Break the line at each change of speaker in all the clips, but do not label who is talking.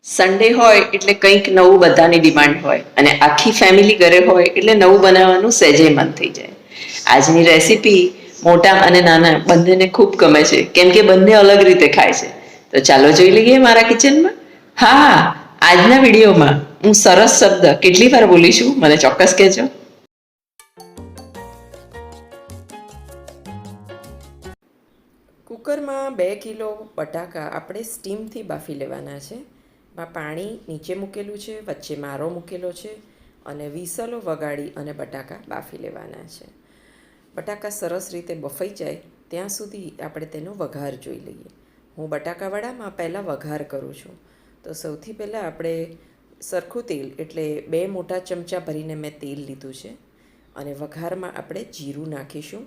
Sunday હોય એટલે કંઈક નવું બધાની ડિમાન્ડ હોય અને આખી ફેમિલી ઘરે હોય એટલે નવું બનાવવાનું સહેજે મન થઈ જાય. આજની રેસીપી મોટા અને નાના બંનેને ખૂબ ગમે છે, કેમ કે બંને અલગ રીતે ખાય છે. તો ચાલો જોઈ લઈએ મારા કિચનમાં. હા, આજના વિડીયોમાં હું સરસ શબ્દ કેટલી વાર બોલીશું મને ચોક્કસ કહેજો. કુકરમાં 2 કિલો બટાકા આપણે સ્ટીમથી બાફી લેવાના છે. પાણી નીચે મૂકેલું છે, વચ્ચે મારો મૂકેલો છે અને વિસલો વગાડી અને બટાકા બાફી લેવાના છે. બટાકા સરસ રીતે બફાઈ જાય ત્યાં સુધી આપણે તેનો વઘાર જોઈ લઈએ. હું બટાકાવાળામાં પહેલાં વઘાર કરું છું. તો સૌથી પહેલાં આપણે સરખું તેલ એટલે 2 મોટા ચમચા ભરીને મેં તેલ લીધું છે અને વઘારમાં આપણે જીરું નાખીશું.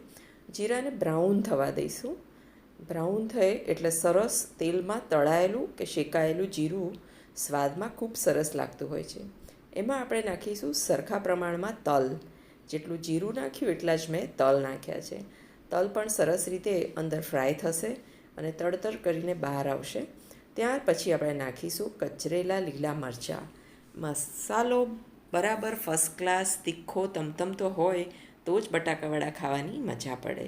જીરાને બ્રાઉન થવા દઈશું. બ્રાઉન થાય એટલે સરસ તેલમાં તળાયેલું કે શેકાયેલું જીરું સ્વાદમાં ખૂબ સરસ લાગતું હોય છે. એમાં આપણે નાખીશું સરખા પ્રમાણમાં તલ. જેટલું જીરું નાખ્યું એટલા જ મેં તલ નાખ્યા છે. તલ પણ સરસ રીતે અંદર ફ્રાય થશે અને તડતર કરીને બહાર આવશે. ત્યાર પછી આપણે નાખીશું કચરેલા લીલા મરચાં. મસાલો બરાબર ફર્સ્ટ ક્લાસ તીખો તમતમતો હોય તો જ બટાકાવડા ખાવાની મજા પડે.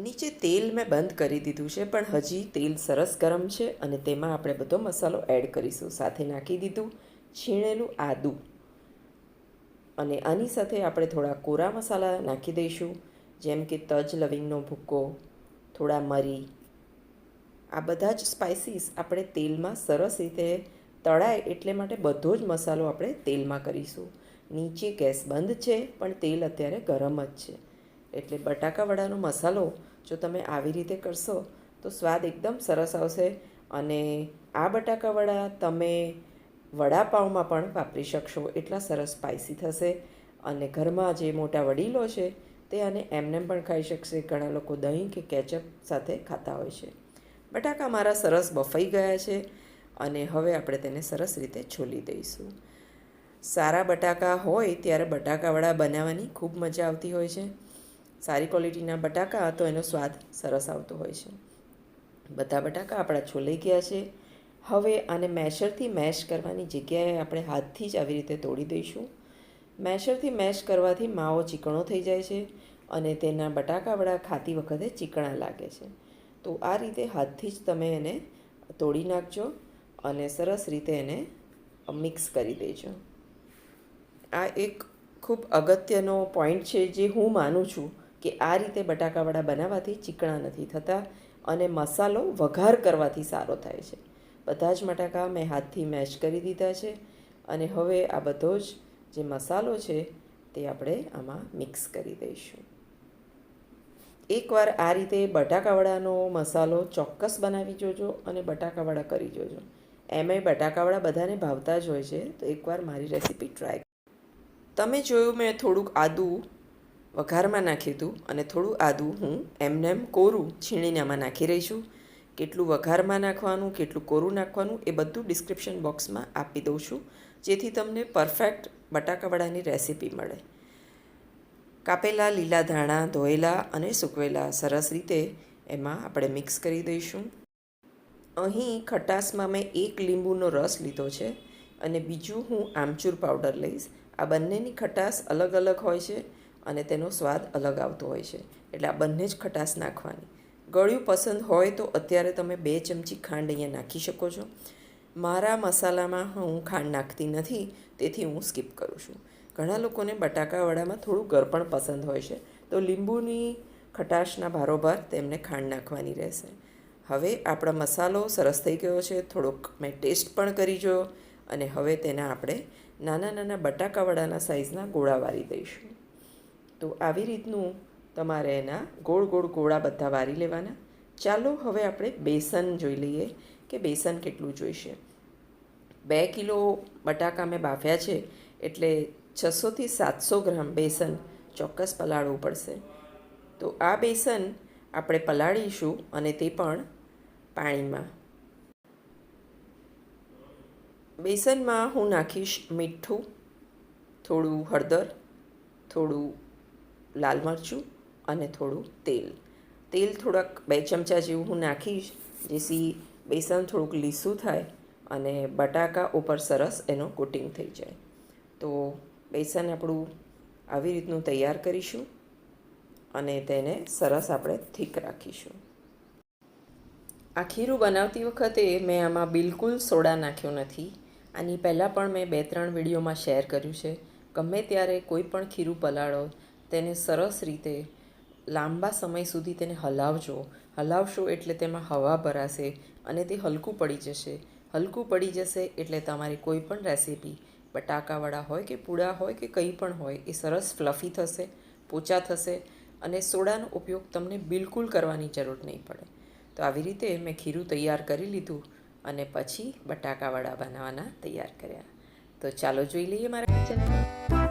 નીચે તેલ મેં બંધ કરી દીધું છે, પણ હજી તેલ સરસ ગરમ છે અને તેમાં આપણે બધો મસાલો એડ કરીશું. સાથે નાખી દીધું છીણેલું આદું અને આની સાથે આપણે થોડા કોરા મસાલા નાખી દઈશું, જેમ કે તજ લવિંગનો ભૂક્કો, થોડા મરી. આ બધા જ સ્પાઇસીસ આપણે તેલમાં સરસ રીતે તળાય એટલે માટે બધો જ મસાલો આપણે તેલમાં કરીશું. નીચે ગેસ બંધ છે પણ તેલ અત્યારે ગરમ જ છે, એટલે બટાકાવડાનો મસાલો જો તમે આવી રીતે કરશો તો સ્વાદ એકદમ સરસ આવશે. અને આ બટાકાવડા તમે વડાપાઉંમાં પણ વાપરી શકશો, એટલા સરસ સ્પાઇસી થશે. અને ઘરમાં જે મોટા વડીલો છે તે આને એમનેમ પણ ખાઈ શકશે. ઘણા લોકો દહીં કે કેચઅપ સાથે ખાતા હોય છે. બટાકા મારા સરસ બફાઈ ગયા છે અને હવે આપણે તેને સરસ રીતે છોલી દઈશું. સારા બટાકા હોય ત્યારે બટાકાવડા બનાવવાની ખૂબ મજા આવતી હોય છે. સારી ક્વોલિટીના બટાકા તો એનો સ્વાદ સરસ આવતો હોય છે. બધા બટાકા આપણા છોલાઈ ગયા છે. હવે આને મેશરથી મેશ કરવાની જગ્યાએ આપણે હાથથી જ આવી રીતે તોડી દઈશું. મેશરથી મેશ કરવાથી માવો ચીકણો થઈ જાય છે અને તેના બટાકાવડા ખાતી વખતે ચીકણા લાગે છે. તો આ રીતે હાથથી જ તમે એને તોડી નાખજો અને સરસ રીતે એને મિક્સ કરી દેજો. આ એક ખૂબ અગત્યનો પોઈન્ટ છે જે હું માનું છું કે આ રીતે બટાકાવડા બનાવવાથી ચીકણા નથી થતા અને મસાલો વઘાર કરવાથી સારો થાય છે. બધા જ બટાકા મેં હાથથી મેશ કરી દીધા છે અને હવે આ બધો જ જે મસાલો છે તે આપણે આમાં મિક્સ કરી દઈશું. એકવાર આ રીતે બટાકાવડાનો મસાલો ચોક્કસ બનાવી જોજો અને બટાકાવડા કરી જોજો. એમાંય બટાકાવડા બધાને ભાવતા જ હોય છે, તો એકવાર મારી રેસીપી ટ્રાય. તમે જોયું મેં થોડુંક આદું વઘારમાં નાખ્યું હતું અને થોડું આદું હું એમનેમ કોરું છીણીને આમાં નાખી રહી છું. કેટલું વઘારમાં નાખવાનું, કેટલું કોરું નાખવાનું એ બધું ડિસ્ક્રિપ્શન બોક્સમાં આપી દઉં છું, જેથી તમને પરફેક્ટ બટાકાવડાની રેસીપી મળે. કાપેલા લીલા ધાણા ધોયેલા અને સૂકવેલા સરસ રીતે એમાં આપણે મિક્સ કરી દઈશું. અહીં ખટાશમાં મેં 1 લીંબુનો રસ લીધો છે અને બીજું હું આમચૂર પાવડર લઈશ. આ બંનેની ખટાશ અલગ અલગ હોય છે અને તેનો સ્વાદ અલગ આવતો હોય છે, એટલે આ બંને જ ખટાશ નાખવાની. ગળ્યું પસંદ હોય તો અત્યારે તમે 2 ચમચી ખાંડ અહીંયા નાખી શકો છો. મારા મસાલામાં હું ખાંડ નાખતી નથી, તેથી હું સ્કીપ કરું છું. ઘણા લોકોને બટાકાવડામાં થોડું ગળપણ પસંદ હોય છે, તો લીંબુની ખટાશના ભારોભાર તેમને ખાંડ નાખવાની રહેશે. હવે આપણો મસાલો સરસ થઈ ગયો છે. થોડોક મેં ટેસ્ટ પણ કરી જોયો અને હવે તેના આપણે નાના નાના બટાકાવડાના સાઇઝના ગોળા વારી દઈશું. તો આવી રીતનું તમારે એના ગોળ ગોળ ગોળા બધા વારી લેવાના. ચાલો હવે આપણે બેસન જોઈ લઈએ કે બેસન કેટલું જોઈશે. 2 કિલો બટાકા મેં બાફ્યા છે એટલે 600થી 700 ગ્રામ બેસન ચોક્કસ પલાળવું પડશે. તો આ બેસન આપણે પલાળીશું અને તે પણ પાણીમાં. બેસનમાં હું નાખીશ મીઠું, થોડું હળદર, થોડું લાલ મરચું અને થોડું તેલ. તેલ થોડાક 2 ચમચા જેવું હું નાખીશ, જેથી બેસન થોડુંક લીસું થાય અને બટાકા ઉપર સરસ એનો કોટિંગ થઈ જાય. તો બેસન આપણું આવી રીતનું તૈયાર કરીશું અને તેને સરસ આપણે થીક રાખીશું. આ ખીરું બનાવતી વખતે મેં આમાં બિલકુલ સોડા નાખ્યો નથી. આની પહેલાં પણ મેં 2-3 વિડીયોમાં શેર કર્યું છે. ગમે ત્યારે કોઈ પણ ખીરું પલાળો તેને સરસ રીતે લાંબા સમય સુધી તેને હલાવશો એટલે તેમાં હવા ભરાશે અને તે હલકું પડી જશે. હલકું પડી જશે એટલે તમારી કોઈ પણ રેસીપી બટાકાવાળા હોય કે પૂડા હોય કે કંઈ પણ હોય એ સરસ ફ્લફી થશે, પોચા થશે અને સોડાનો ઉપયોગ તમને બિલકુલ કરવાની જરૂર નહીં પડે. તો આવી રીતે મેં ખીરું તૈયાર કરી લીધું અને પછી બટાકાવાળા બનાવવાના તૈયાર કર્યા. તો ચાલો જોઈ લઈએ મારા કિચનમાં.